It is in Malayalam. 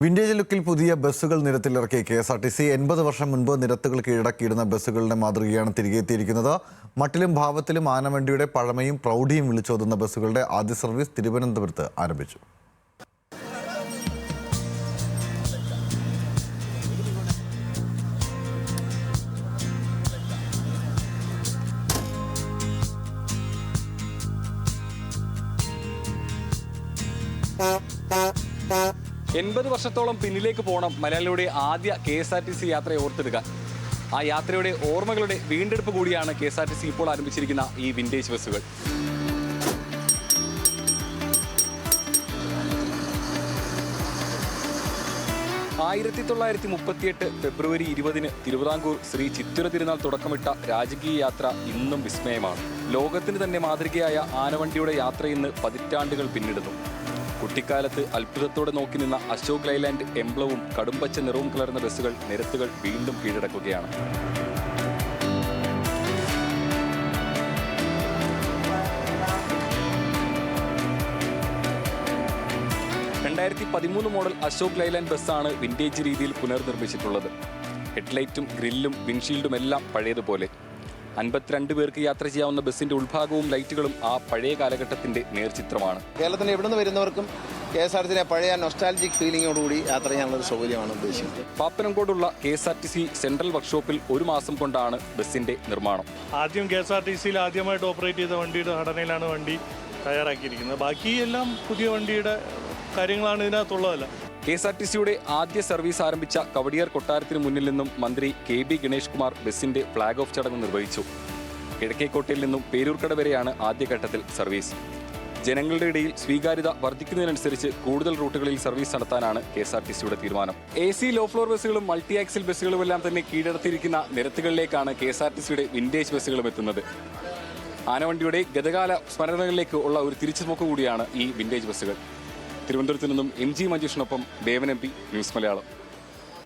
വിന്റേജ് ലുക്കിൽ പുതിയ ബസ്സുകൾ നിരത്തിലിറക്കി KSRTC 80 വർഷം മുൻപ് നിരത്തുകൾ കീഴടക്കിയിരുന്ന ബസ്സുകളുടെ മാതൃകയാണ് തിരികെ എത്തിയിരിക്കുന്നത്. മട്ടിലും ഭാവത്തിലും ആനവണ്ടിയുടെ പഴമയും പ്രൗഢിയും വിളിച്ചോതുന്ന ബസ്സുകളുടെ ആദ്യ സർവീസ് തിരുവനന്തപുരത്ത് ആരംഭിച്ചു. എൺപത് വർഷത്തോളം പിന്നിലേക്ക് പോകണം മലയാളിയുടെ ആദ്യ KSRTC യാത്രയെ ഓർത്തെടുക്കാൻ. ആ യാത്രയുടെ ഓർമ്മകളുടെ വീണ്ടെടുപ്പ് കൂടിയാണ് KSRTC ഇപ്പോൾ ആരംഭിച്ചിരിക്കുന്ന ഈ വിന്റേജ് ബസ്സുകൾ. ഫെബ്രുവരി 20 തിരുവിതാംകൂർ ശ്രീ ചിത്തിര തിരുനാൾ തുടക്കമിട്ട രാജകീയ യാത്ര ഇന്നും വിസ്മയമാണ്. ലോകത്തിന് തന്നെ മാതൃകയായ ആനവണ്ടിയുടെ യാത്ര ഇന്ന് പതിറ്റാണ്ടുകൾ പിന്നിടുന്നു. കുട്ടിക്കാലത്ത് അത്ഭുതത്തോടെ നോക്കി നിന്ന അശോക് ലൈലാൻഡ് എംബ്ലവും കടുംപച്ച നിറവും കലർന്ന ബസ്സുകൾ നിരത്തുകൾ വീണ്ടും കീഴടക്കുകയാണ്. മോഡൽ അശോക് ലൈലാൻഡ് ബസ്സാണ് വിന്റേജ് രീതിയിൽ പുനർനിർമ്മിച്ചിട്ടുള്ളത്. ഹെഡ്ലൈറ്റും ഗ്രില്ലും വിൻഷീൽഡും എല്ലാം പഴയതുപോലെ. 52 പേർക്ക് യാത്ര ചെയ്യാവുന്ന ബസ്സിന്റെ ഉൾഭാഗവും ലൈറ്റുകളും ആ പഴയ കാലഘട്ടത്തിന്റെ നേർചിത്രമാണ്. കേരളത്തിന് എവിടുന്ന് വരുന്നവർക്കും KSRTC പഴയ നൊസ്റ്റാൾജിക് ഫീലിംഗോടുകൂടി യാത്ര ചെയ്യാനുള്ള ഒരു സൗകര്യമാണ് ഉദ്ദേശിക്കുന്നത്. പാപ്പനംകോടുള്ള KSRTC സെൻട്രൽ വർക്ക്ഷോപ്പിൽ 1 മാസം കൊണ്ടാണ് ബസ്സിന്റെ നിർമ്മാണം. ആദ്യം KSRTCയിൽ ആദ്യമായിട്ട് ഓപ്പറേറ്റ് ചെയ്ത വണ്ടിയുടെ ഘടനയിലാണ് വണ്ടി തയ്യാറാക്കിയിരിക്കുന്നത്. ബാക്കിയെല്ലാം പുതിയ വണ്ടിയുടെ കാര്യങ്ങളാണ് ഇതിനകത്തുള്ളതല്ല. KSRTCയുടെ ആദ്യ സർവീസ് ആരംഭിച്ച കവടിയാർ കൊട്ടാരത്തിന് മുന്നിൽ നിന്നും മന്ത്രി KB ഗണേഷ് കുമാർ ബസ്സിന്റെ ഫ്ളാഗ് ഓഫ് ചടങ്ങ് നിർവഹിച്ചു. കിഴക്കേക്കോട്ടയിൽ നിന്നും പേരൂർക്കട വരെയാണ് ആദ്യഘട്ടത്തിൽ സർവീസ്. ജനങ്ങളുടെ ഇടയിൽ സ്വീകാര്യത വർദ്ധിക്കുന്നതിനനുസരിച്ച് കൂടുതൽ റൂട്ടുകളിൽ സർവീസ് നടത്താനാണ് KSRTCയുടെ തീരുമാനം. AC ലോ ഫ്ലോർ ബസ്സുകളും മൾട്ടി ആക്സിൽ ബസ്സുകളും എല്ലാം തന്നെ കീഴടത്തിയിരിക്കുന്ന നിരത്തുകളിലേക്കാണ് KSRTCയുടെ വിന്റേജ് ബസ്സുകളും എത്തുന്നത്. ആനവണ്ടിയുടെ ഗതകാല സ്മരണകളിലേക്ക് ഉള്ള ഒരു തിരിച്ചുപോക്ക് കൂടിയാണ് ഈ വിന്റേജ് ബസ്സുകൾ. തിരുവനന്തപുരത്ത് നിന്നും MG മഞ്ജുഷിനൊപ്പം ദേവൻ MP, ന്യൂസ് മലയാളം.